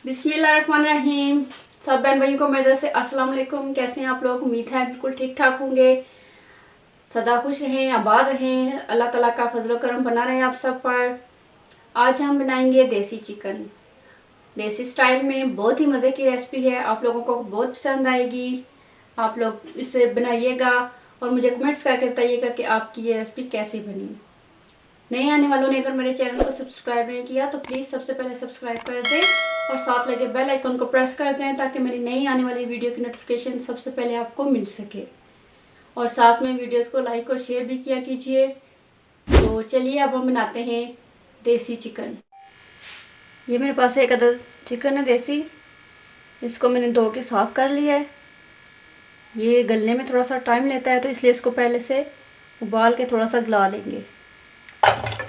बिस्मिल्लाहिर्रहमानिर्रहीम। सब बहन भाइयों को मेरी तरफ से अस्सलाम वालेकुम। कैसे हैं आप लोग? उम्मीद है बिल्कुल ठीक ठाक होंगे। सदा खुश रहें, आबाद रहें, अल्लाह ताला का फजल करम बना रहे आप सब पर। आज हम बनाएंगे देसी चिकन, देसी स्टाइल में। बहुत ही मज़े की रेसिपी है, आप लोगों को बहुत पसंद आएगी। आप लोग इसे बनाइएगा और मुझे कमेंट्स करके बताइएगा कि आपकी ये रेसिपी कैसी बनी। नए आने वालों ने अगर मेरे चैनल को सब्सक्राइब नहीं किया तो प्लीज़ सबसे पहले सब्सक्राइब कर दें और साथ लगे बेल आइकन को प्रेस कर दें ताकि मेरी नई आने वाली वीडियो की नोटिफिकेशन सबसे पहले आपको मिल सके। और साथ में वीडियोस को लाइक और शेयर भी किया कीजिए। तो चलिए अब हम बनाते हैं देसी चिकन। ये मेरे पास एक अदद चिकन है देसी, इसको मैंने धो के साफ़ कर लिया है। ये गलने में थोड़ा सा टाइम लेता है तो इसलिए इसको पहले से उबाल के थोड़ा सा गला लेंगे।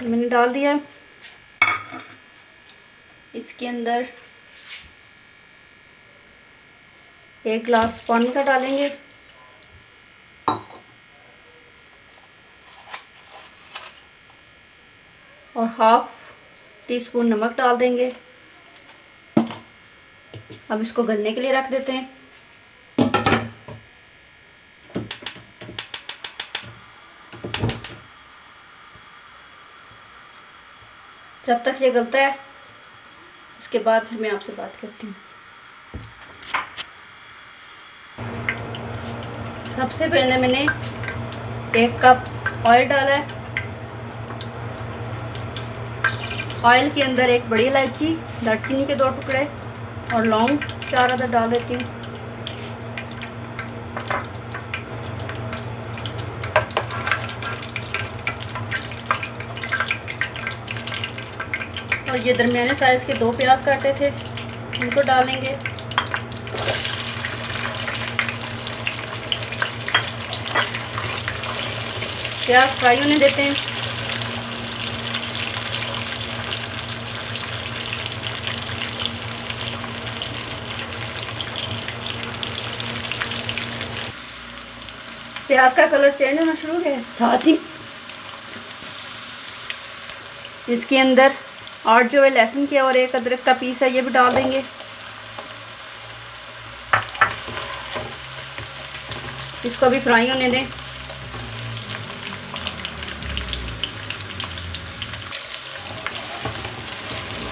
मैंने डाल दिया। इसके अंदर 1 गिलास पानी का डालेंगे और हाफ टी स्पून नमक डाल देंगे। अब इसको गलने के लिए रख देते हैं। जब तक ये गलता है उसके बाद फिर मैं आपसे बात करती हूँ। सबसे पहले मैंने 1 कप ऑयल डाला है। ऑयल के अंदर एक बड़ी इलायची, दालचीनी के 2 टुकड़े और लौंग 4 अदद डाल देती हूँ। और ये दरमियाने साइज़ के 2 प्याज काटे थे, इनको डालेंगे। प्याज फ्राई होने देते हैं। प्याज का कलर चेंज होना शुरू हो गया। साथ ही इसके अंदर और जो है लहसुन के और 1 अदरक का पीस है ये भी डाल देंगे। इसको भी फ्राई होने दें।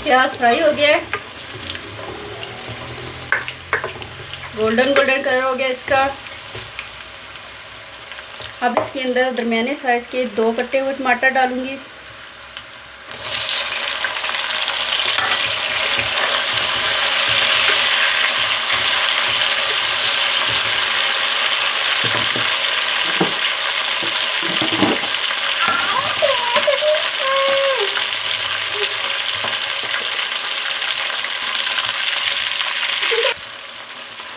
प्याज फ्राई हो गया है, गोल्डन गोल्डन कलर हो गया इसका। अब इसके अंदर दरमियाने साइज़ के 2 कटे हुए टमाटर डालूंगी।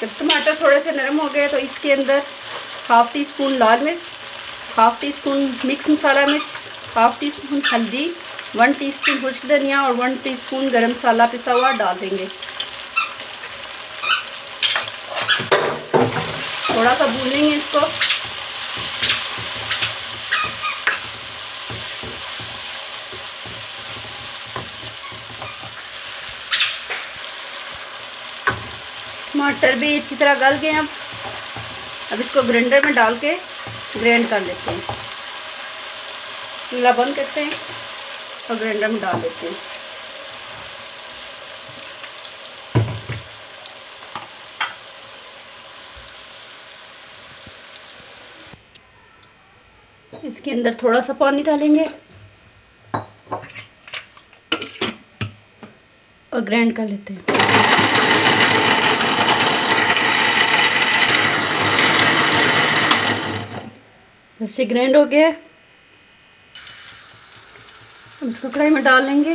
जब टमाटर थोड़े से नरम हो गए तो इसके अंदर हाफ टी स्पून लाल मिर्च, हाफ टी स्पून मिक्स मसाला मिर्च, हाफ टी स्पून हल्दी, 1 टीस्पून खुश्क धनिया और 1 टीस्पून गरम मसाला पिसा हुआ डाल देंगे। थोड़ा सा भून लेंगे इसको। टमाटर भी अच्छी तरह गल गए हैं। अब इसको ग्राइंडर में डाल के ग्राइंड कर लेते हैं। चूल्हा बंद करते हैं और ग्राइंडर में डाल देते हैं। इसके अंदर थोड़ा सा पानी डालेंगे और ग्राइंड कर लेते हैं। इससे ग्राइंड हो गया। अब इसको कढ़ाई में डाल लेंगे।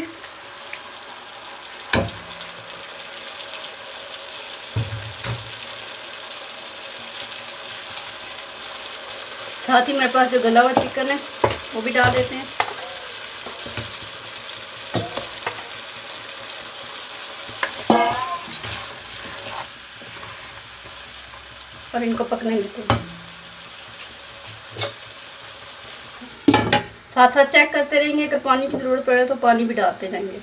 साथ ही मेरे पास जो गला हुआ चिकन है वो भी डाल देते हैं। और इनको पकने देते हैं। साथ साथ चेक करते रहेंगे, अगर पानी की ज़रूरत पड़े तो पानी भी डालते रहेंगे।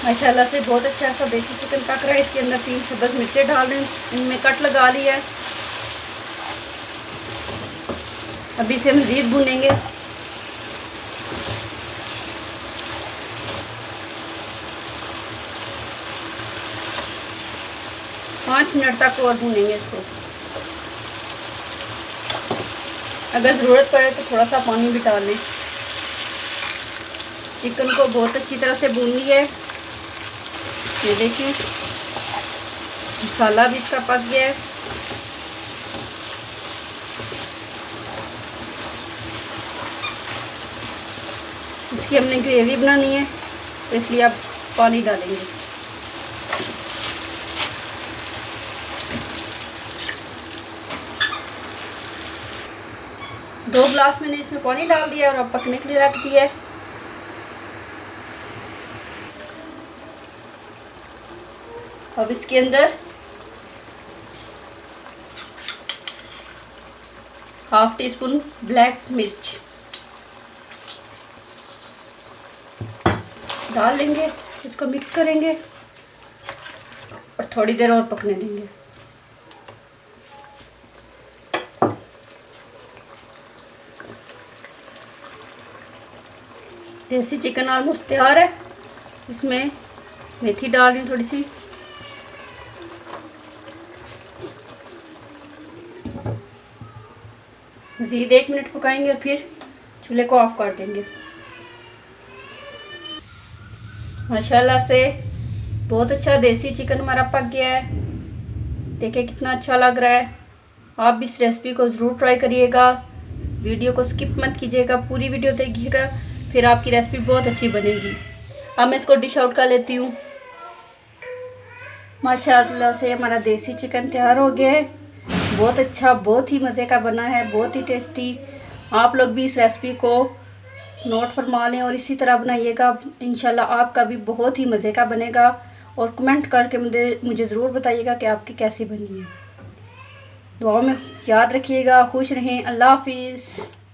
माशाल्लाह से बहुत अच्छा सा देसी चिकन पक रहा है। इसके अंदर 3 सब्ज़ मिर्चें डाल रही हूँ, इनमें कट लगा लिया है। अभी इसे मज़ीद भूनेंगे। पाँच मिनट तक और भूनेंगे इसको। अगर ज़रूरत पड़े तो थोड़ा सा पानी भी डाल लें। चिकन को बहुत अच्छी तरह से भून लिया है। ये देखिए मसाला भी इसका पक गया है। इसकी हमने ग्रेवी बनानी है तो इसलिए आप पानी डालेंगे। दो ग्लास मैंने इसमें पानी डाल दिया और अब पकने के लिए रख दिया है। अब इसके अंदर हाफ टी स्पून ब्लैक मिर्च डाल लेंगे, इसको मिक्स करेंगे और थोड़ी देर और पकने देंगे। देसी चिकन ऑलमोस्ट तैयार है। इसमें मेथी डाल रही हूँ थोड़ी सी। मज़ीद 1 मिनट पकाएंगे और फिर चूल्हे को ऑफ कर देंगे। माशाल्लाह से बहुत अच्छा देसी चिकन हमारा पक गया है। देखिए कितना अच्छा लग रहा है। आप भी इस रेसिपी को ज़रूर ट्राई करिएगा। वीडियो को स्किप मत कीजिएगा, पूरी वीडियो देखिएगा, फिर आपकी रेसिपी बहुत अच्छी बनेगी। अब मैं इसको डिश आउट कर लेती हूँ। माशाल्लाह से हमारा देसी चिकन तैयार हो गया है। बहुत अच्छा, बहुत ही मज़े का बना है, बहुत ही टेस्टी। आप लोग भी इस रेसिपी को नोट फरमा लें और इसी तरह बनाइएगा। इंशाल्लाह आपका भी बहुत ही मज़े का बनेगा। और कमेंट करके मुझे ज़रूर बताइएगा कि आपकी कैसी बनी है। दुआओं में याद रखिएगा। खुश रहें। अल्लाह हाफिज़।